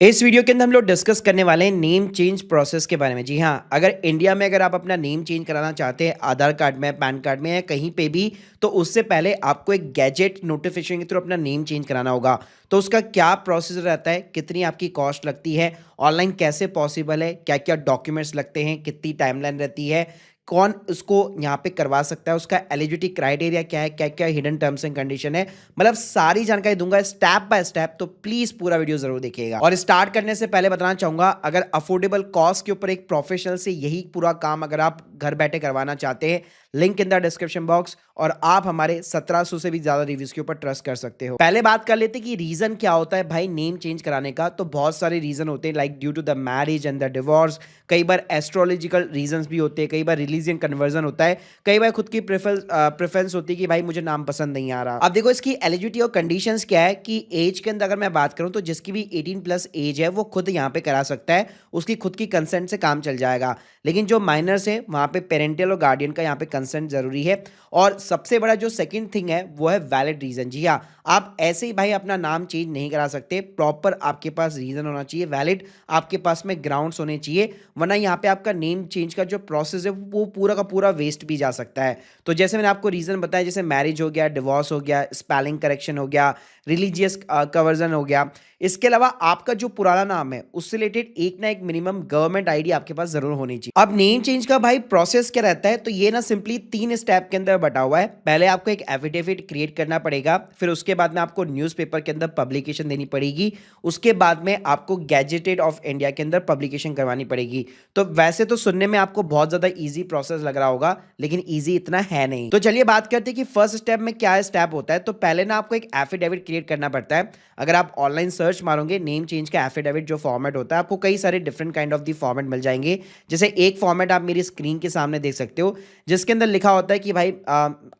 इस वीडियो के अंदर हम लोग डिस्कस करने वाले हैं नेम चेंज प्रोसेस के बारे में। जी हाँ, अगर इंडिया में अगर आप अपना नेम चेंज कराना चाहते हैं आधार कार्ड में, पैन कार्ड में या कहीं पे भी, तो उससे पहले आपको एक गैजेट नोटिफिकेशन के थ्रू अपना नेम चेंज कराना होगा। तो उसका क्या प्रोसेस रहता है, कितनी आपकी कॉस्ट लगती है, ऑनलाइन कैसे पॉसिबल है, क्या क्या डॉक्यूमेंट्स लगते हैं, कितनी टाइमलाइन रहती है, कौन उसको यहाँ पे करवा सकता है, उसका एलिजिबिलिटी क्राइटेरिया क्या है, क्या क्या हिडन टर्म्स एंड कंडीशन है, मतलब सारी जानकारी दूंगा स्टेप बाय स्टेप। तो प्लीज पूरा वीडियो जरूर देखिएगा। और स्टार्ट करने से पहले बताना चाहूंगा, अगर अफोर्डेबल कॉस्ट के ऊपर एक प्रोफेशनल से यही पूरा काम अगर आप घर बैठे करवाना चाहते हैं, link in the description box, और आप हमारे 1700 से भी ज्यादा रिव्यूज के ऊपर ट्रस्ट कर सकते हो। पहले बात कर लेते कि रीजन क्या होता है भाई नेम चेंज कराने का। तो बहुत सारे रीजन होते हैं, like due to the marriage and the divorce, कई बार एस्ट्रोलॉजिकल रीजंस भी होते हैं, कई बार रिलीजियन कन्वर्जन होता है, कई बार खुद की प्रेफरेंस होती है कि भाई मुझे नाम पसंद नहीं आ रहा। अब देखो इसकी एलिजिबिलिटी और कंडीशंस क्या है कि एज के अंदर अगर मैं बात करूं तो जिसकी भी 18 प्लस एज है वो खुद यहाँ पे करा सकता है, उसकी खुद की कंसेंट से काम चल जाएगा। लेकिन जो माइनर्स है वहां पे पेरेंटल और गार्डियन का यहाँ पे कंसेंट जरूरी है। और सबसे बड़ा जो सेकंड थिंग है वो है वैलिड रीजन। जी हाँ, आप ऐसे ही भाई अपना नाम चेंज नहीं करा सकते, प्रॉपर आपके पास रीजन होना चाहिए, वैलिड आपके पास में ग्राउंड्स होने चाहिए, वरना यहाँ पे आपका नेम चेंज का जो प्रोसेस है वो पूरा का पूरा वेस्ट भी जा सकता है। तो जैसे मैंने आपको रीजन बताया, जैसे मैरिज हो गया, डिवोर्स हो गया, स्पेलिंग करेक्शन हो गया, रिलीजियस कन्वर्जन हो गया, इसके अलावा आपका जो पुराना नाम है उससे रिलेटेड एक ना एक मिनिमम गवर्नमेंट आईडी आपके पास जरूर होनी चाहिए। अब नेम चेंज का भाई प्रोसेस क्या रहता है, तो ये ना सिंपली 3 स्टेप के अंदर बटा हुआ है। पहले आपको एक एफिडेविट क्रिएट करना पड़ेगा, फिर उसके बाद में आपको न्यूज़पेपर के अंदर पब्लिकेशन देनी पड़ेगी, उसके बाद में आपको गैजेटेड ऑफ इंडिया के अंदर पब्लिकेशन करवानी पड़ेगी। तो वैसे तो सुनने में आपको बहुत ज्यादा इजी प्रोसेस लग रहा होगा, लेकिन इजी इतना है नहीं। तो चलिए बात करते हैं कि फर्स्ट स्टेप में क्या स्टेप होता है। तो पहले ना आपको एक एफिडेविट क्रिएट करना पड़ता है। अगर आप ऑनलाइन सर्च मारोगे नेम चेंज का एफिडेविट जो फॉर्मेट होता है, आपको कई सारे different kind of the format मिल जाएंगे। जैसे एक फॉर्मेट आप मेरी स्क्रीन के सामने देख सकते हो, जिसके अंदर लिखा होता है कि भाई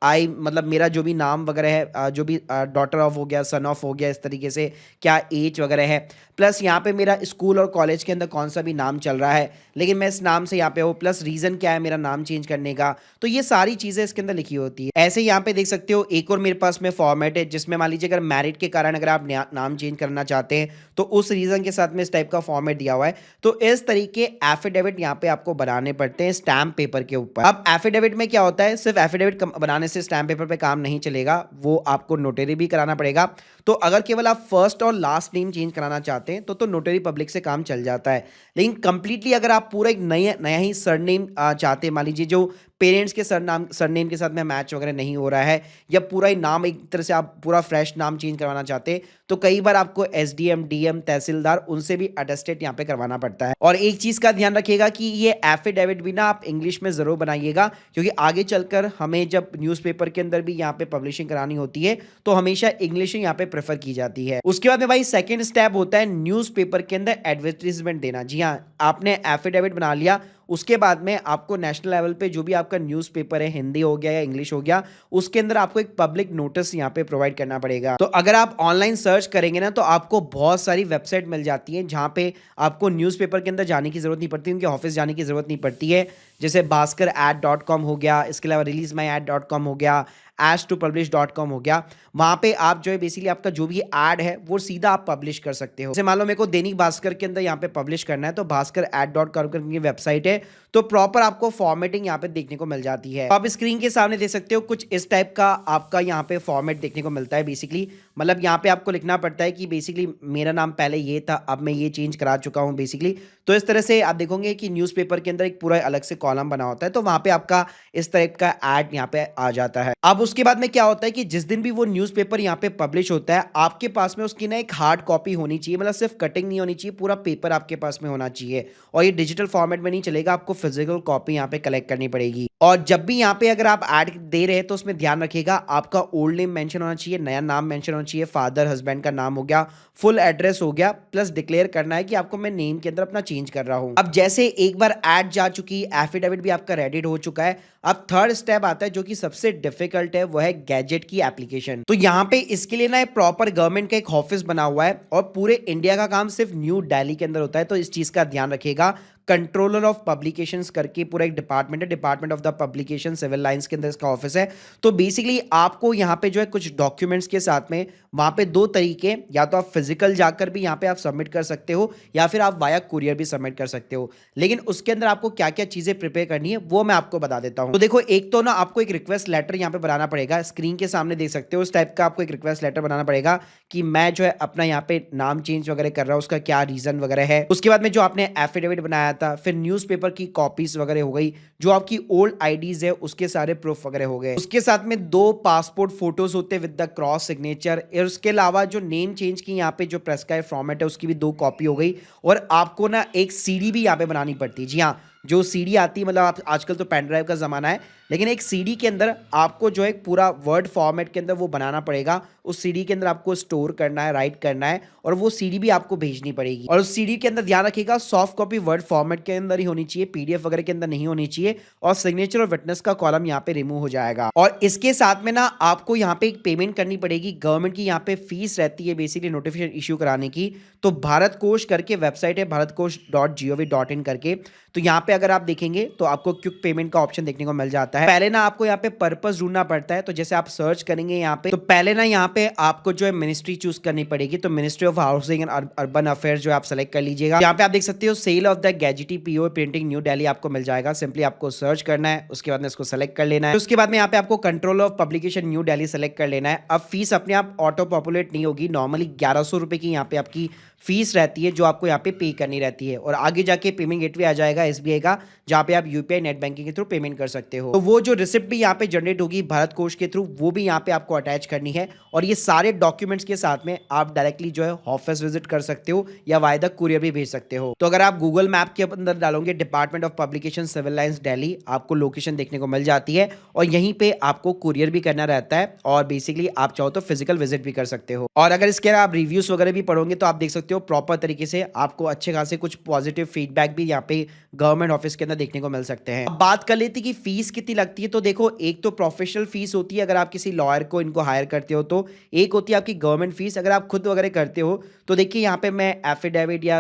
आई मतलब मेरा जो भी नाम वगैरह है, जो भी डॉटर ऑफ हो गया, सन ऑफ हो गया, इस तरीके से क्या एज वगैरह है, प्लस यहाँ पे मेरा स्कूल और कॉलेज के अंदर कौन सा भी नाम चल रहा है, लेकिन मैं इस नाम से यहाँ पे हूँ, प्लस रीजन क्या है मेरा नाम चेंज करने का। तो ये सारी चीजें इसके अंदर लिखी होती है। ऐसे यहाँ पे देख सकते हो एक और मेरे पास में फॉर्मेट है, जिसमें मान लीजिए अगर मैरिड के कारण अगर आप नाम चेंज करना चाहते हैं तो उस रीजन के साथ में इस टाइप का फॉर्मेट दिया हुआ है। तो इस तरीके एफिडेविट यहाँ पे आपको बनाने पड़ते हैं स्टैम्प पेपर के ऊपर। अब एफिडेविट में क्या होता है, सिर्फ एफिडेविट बनाने से स्टैम्प पेपर पे काम नहीं चलेगा, वो आपको नोटरी भी कराना पड़ेगा। तो अगर केवल आप फर्स्ट और लास्ट नेम चेंज कराना चाहते हैं तो नोटरी पब्लिक से काम चल जाता है। लेकिन कंप्लीटली अगर आप पूरा एक नया नया ही सरनेम चाहते हैं, मान लीजिए जो पेरेंट्स के सरनेम के साथ में मैच वगैरह नहीं हो रहा है, या पूरा ही नाम एक तरह से आप पूरा फ्रेश नाम चेंज करवाना चाहते हैं, तो कई बार आपको एसडीएम, डीएम, तहसीलदार उनसे भी अटेस्टेड यहाँ पे करवाना पड़ता है। और एक चीज का ध्यान रखिएगा कि ये एफिडेविट भी ना आप इंग्लिश में जरूर बनाइएगा, क्योंकि आगे चलकर हमें जब न्यूज़पेपर के अंदर भी यहाँ पे पब्लिशिंग करानी होती है तो हमेशा इंग्लिश ही यहाँ पे प्रेफर की जाती है। उसके बाद में भाई सेकंड स्टेप होता है न्यूज़पेपर के अंदर एडवर्टीजमेंट देना। जी हाँ, आपने एफिडेविट बना लिया, उसके बाद में आपको नेशनल लेवल पे जो भी आपका न्यूज़पेपर है, हिंदी हो गया या इंग्लिश हो गया, उसके अंदर आपको एक पब्लिक नोटिस यहाँ पे प्रोवाइड करना पड़ेगा। तो अगर आप ऑनलाइन सर्च करेंगे ना तो आपको बहुत सारी वेबसाइट मिल जाती हैं जहाँ पे आपको न्यूज़पेपर के अंदर जाने की जरूरत नहीं पड़ती, उनके ऑफिस जाने की जरूरत नहीं पड़ती है। जैसे भास्कर@.com हो गया, इसके अलावा releasemyad.com हो गया, as2publish.com हो गया। वहां पे आप जो है बेसिकली आपका जो भी ऐड है वो सीधा आप पब्लिश कर सकते हो। जैसे मान लो मेरे को दैनिक भास्कर के अंदर यहाँ पे पब्लिश करना है, तो भास्कर@.com की वेबसाइट है, तो प्रॉपर आपको फॉर्मेटिंग यहाँ पे देखने को मिल जाती है। तो आप स्क्रीन के सामने देख सकते हो कुछ इस टाइप का आपका यहाँ पे फॉर्मेट देखने को मिलता है। बेसिकली मतलब यहाँ पे आपको लिखना पड़ता है कि बेसिकली मेरा नाम पहले ये था, अब मैं ये चेंज करा चुका हूँ बेसिकली। तो इस तरह से आप देखोगे कि न्यूज़पेपर के अंदर एक पूरा अलग से कॉलम बना होता है, तो वहां पे आपका इस टाइप का ऐड यहाँ पे आ जाता है। अब उसके बाद में क्या होता है कि जिस दिन भी वो न्यूज़पेपर यहाँ पे पब्लिश होता है, आपके पास में उसकी ना एक हार्ड कॉपी होनी चाहिए, मतलब सिर्फ कटिंग नहीं होनी चाहिए, पूरा पेपर आपके पास में होना चाहिए। और ये डिजिटल फॉर्मेट में नहीं चलेगा, आपको फिजिकल कॉपी यहाँ पे कलेक्ट करनी पड़ेगी। और जब भी यहाँ पे अगर आप ऐड दे रहे हैं तो उसमें ध्यान रखिएगा आपका ओल्ड नेम मेंशन होना चाहिए, नया नाम मेंशन होना चाहिए, फादर हस्बैंड का नाम हो गया, फुल एड्रेस हो गया, प्लस डिक्लेयर करना है कि आपको मैं नेम के अंदर अपना चेंज कर रहा हूं। अब जैसे एक बार ऐड जा चुकी, एफिडेविट भी आपका रेडी हो चुका है, अब थर्ड स्टेप आता है जो कि सबसे डिफिकल्ट है, वो है गैजेट की एप्लीकेशन। तो यहाँ पे इसके लिए ना एक प्रॉपर गवर्नमेंट का एक ऑफिस बना हुआ है और पूरे इंडिया का काम सिर्फ न्यू दिल्ली के अंदर होता है, तो इस चीज का ध्यान रखिएगा। कंट्रोलर ऑफ पब्लिकेशंस करके पूरा एक डिपार्टमेंट है, department of the publication civil lines के अंदर इसका ऑफिस है। तो बेसिकली आपको यहाँ पे जो है कुछ डॉक्यूमेंट्स के साथ में वहां पे दो तरीके, या तो आप फिजिकल जाकर भी यहाँ पे आप सबमिट कर सकते हो या फिर आप वाया कुरियर भी सबमिट कर सकते हो। लेकिन उसके अंदर आपको क्या क्या चीजें प्रिपेयर करनी है वो मैं आपको बता देता हूँ। तो देखो, एक तो ना आपको एक रिक्वेस्ट लेटर यहाँ पे बनाना पड़ेगा, स्क्रीन के सामने देख सकते हो उस टाइप का आपको एक रिक्वेस्ट लेटर बनाना पड़ेगा कि मैं जो है अपना यहाँ पे नाम चेंज वगैरह कर रहा हूँ, उसका क्या रीजन वगैरह है। उसके बाद में जो आपने एफिडेविट बनाया था, फिर न्यूज़पेपर की कॉपीज वगैरह हो गई, जो आपकी ओल्ड आईडीज है उसके सारे प्रूफ वगैरह हो गए। उसके साथ में 2 पासपोर्ट फोटोज होते हैं विद द क्रॉस सिग्नेचर। और उसके अलावा जो नेम चेंज की यहाँ पे जो प्रेस्क्राइब फॉर्मेट है उसकी भी 2 कॉपी हो गई। और आपको ना एक सीडी भी यहाँ पे बनानी पड़ती है। जी हाँ, जो सीडी आती है, मतलब आप आजकल तो पेन ड्राइव का ज़माना है, लेकिन एक सीडी के अंदर आपको जो है पूरा वर्ड फॉर्मेट के अंदर वो बनाना पड़ेगा। उस सीडी के अंदर आपको स्टोर करना है, राइट करना है, और वो सीडी भी आपको भेजनी पड़ेगी। और उस सीडी के अंदर ध्यान रखिएगा सॉफ्ट कॉपी वर्ड फॉर्मेट के अंदर ही होनी चाहिए, पीडीएफ वगैरह के अंदर नहीं होनी चाहिए। और सिग्नेचर और विटनेस का कॉलम यहाँ पे रिमूव हो जाएगा। और इसके साथ में ना आपको यहाँ पे एक पेमेंट करनी पड़ेगी। गवर्नमेंट की यहाँ पे फीस रहती है बेसिकली नोटिफिकेशन इशू कराने की। तो भारत कोश करके वेबसाइट है, bharatkosh.gov.in करके। तो यहाँ पे अगर आप देखेंगे तो आपको क्विक पेमेंट का ऑप्शन देखने को मिल जाता है। पहले ना आपको यहाँ पे पर्पस ढूंढना पड़ता है। तो जैसे आप सर्च करेंगे यहाँ पे, तो पहले ना यहाँ पे आपको जो है मिनिस्ट्री चूज करनी पड़ेगी। तो ministry of housing and urban affairs जो आप सेलेक्ट कर लीजिएगा। यहाँ पे आप देख सकते हो sale of the gazette PO printing New Delhi आपको मिल जाएगा। सिंपली आपको सर्च करना है, उसके बाद में इसको सेलेक्ट कर लेना है। उसके बाद में यहाँ पे आपको control of publication new Delhi select कर लेना है। अब फीस अपने आप ऑटो पॉपुलेट नहीं होगी, नॉर्मली 1100 रुपए की यहाँ पे आपकी फीस रहती है जो आपको यहाँ पे पे करनी रहती है। और आगे जाके पेमेंट गेटवे आ जाएगा एसबीआई का, जहाँ पे आप यूपीआई नेट बैंकिंग के थ्रू पेमेंट कर सकते हो। तो वो जो रिसिप्ट भी यहाँ पे जनरेट होगी भारत कोश के थ्रू, वो भी यहाँ पे आपको अटैच करनी है। और ये सारे डॉक्यूमेंट्स के साथ में आप डायरेक्टली जो है ऑफिस विजिट कर सकते हो या वायदा कुरियर भी भेज सकते हो। तो अगर आप गूगल मैप के अंदर डालोगे department of publication civil lines Delhi, आपको लोकेशन देखने को मिल जाती है। और यहीं पे आपको कुरियर भी करना रहता है, और बेसिकली आप चाहो तो फिजिकल विजिट भी कर सकते हो। और अगर इसके आप रिव्यूज वगैरह भी पढ़ोगे तो आप देख सकते हो प्रॉपर तरीके से आपको अच्छे खासे कुछ पॉजिटिव फीडबैक भी यहाँ पे गवर्नमेंट ऑफिस के अंदर देखने को मिल सकते हैं। अब बात कर लेते कि फीस कितनी लगती है। तो देखो, एक तो प्रोफेशनल फीस होती है अगर आप किसी लॉयर को इनको हायर करते हो, तो एक होती है आपकी गवर्नमेंट फीस। अगर आप खुद वगैरह करते हो तो देखिए यहाँ पे मैं एफिडेविट या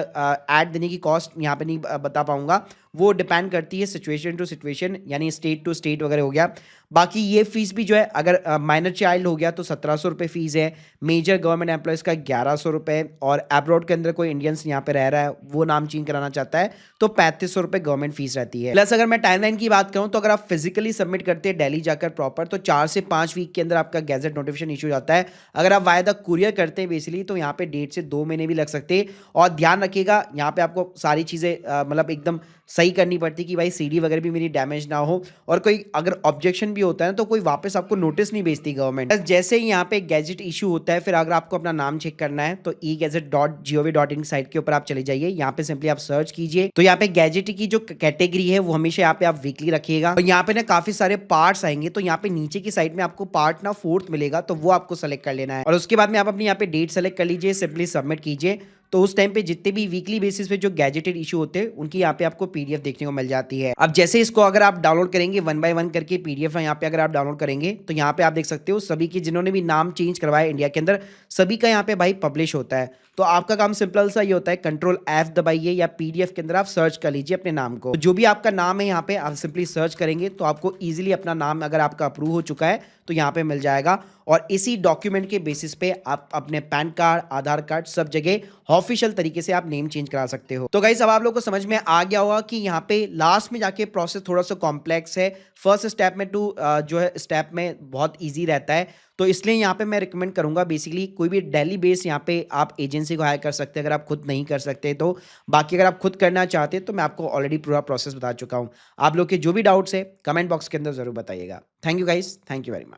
एड देने की कॉस्ट यहाँ पे नहीं बता पाऊंगा, वो डिपेंड करती है सिचुएशन टू सिचुएशन, यानी स्टेट टू स्टेट वगैरह हो गया। बाकी ये फीस भी जो है, अगर माइनर चाइल्ड हो गया तो 1700 रुपये फीस है, मेजर गवर्नमेंट एम्प्लॉयज़ का 1100 रुपये, और अब्रॉड के अंदर कोई इंडियंस यहाँ पे रह रहा है वो नाम चेंज कराना चाहता है तो 3500 रुपये गवर्नमेंट फीस रहती है। प्लस अगर मैं टाइमलाइन की बात करूँ तो अगर आप फिजिकली सबमिट करते हैं दिल्ली जाकर प्रॉपर, तो 4 से 5 वीक के अंदर आपका गैजेट नोटिफिकेशन इशू जाता है। अगर आप वायदा कुरियर करते हैं बेसिकली, तो यहाँ पे 1.5 से 2 महीने भी लग सकते हैं। और ध्यान रखिएगा यहाँ पे आपको सारी चीज़ें मतलब एकदम सही करनी पड़ती कि भाई सीडी वगैरह भी मेरी डैमेज ना हो, और कोई अगर ऑब्जेक्शन भी होता है ना तो कोई वापस आपको नोटिस नहीं भेजती गवर्नमेंट। जैसे ही यहाँ पे गैजेट इशू होता है, फिर अगर आपको अपना नाम चेक करना है तो egazette.gov.in साइट के ऊपर आप चले जाइए। यहाँ पे सिंपली आप सर्च कीजिए, तो यहाँ पे गैजेट की जो कैटेगरी है वो हमेशा यहाँ पे आप वीकली रखिएगा। और यहाँ पे ना काफी सारे पार्ट्स आएंगे, तो यहाँ पे नीचे की साइड में आपको पार्ट ना 4th मिलेगा, तो वो आपको सेलेक्ट कर लेना है। और उसके बाद में आप अपनी यहाँ पे डेट सेलेक्ट कर लीजिए, सिंपली सबमिट कीजिए। तो उस टाइम पे जितने भी वीकली बेसिस पे जो गैजेटेड इशू होते हैं उनकी यहाँ पे आपको पीडीएफ देखने को मिल जाती है। अब जैसे इसको अगर आप डाउनलोड करेंगे 1 बाय 1 करके पीडीएफ यहाँ पे अगर आप डाउनलोड करेंगे, तो यहाँ पे आप देख सकते हो सभी की जिन्होंने भी नाम चेंज करवाया इंडिया के अंदर, सभी का यहाँ पे भाई पब्लिश होता है। तो आपका काम सिंपल सा ये होता है, कंट्रोल F दबाइए या पीडीएफ के अंदर आप सर्च कर लीजिए अपने नाम को। तो जो भी आपका नाम है यहाँ पे आप सिंपली सर्च करेंगे तो आपको इजीली अपना नाम अगर आपका अप्रूव हो चुका है तो यहाँ पे मिल जाएगा। और इसी डॉक्यूमेंट के बेसिस पे आप अपने पैन कार्ड, आधार कार्ड, सब जगह ऑफिशियल तरीके से आप नेम चेंज करा सकते हो। तो गाइस अब आप लोगों को समझ में आ गया होगा कि यहाँ पे लास्ट में जाके प्रोसेस थोड़ा सा कॉम्प्लेक्स है। फर्स्ट स्टेप में जो है स्टेप में बहुत ईजी रहता है। तो इसलिए यहाँ पे मैं रिकमेंड करूंगा बेसिकली कोई भी दिल्ली बेस यहाँ पे आप एजेंसी को हायर कर सकते हैं अगर आप खुद नहीं कर सकते तो। बाकी अगर आप खुद करना चाहते हैं तो मैं आपको ऑलरेडी पूरा प्रोसेस बता चुका हूँ। आप लोग के जो भी डाउट्स है कमेंट बॉक्स के अंदर जरूर बताइएगा। Thank you guys, thank you very much.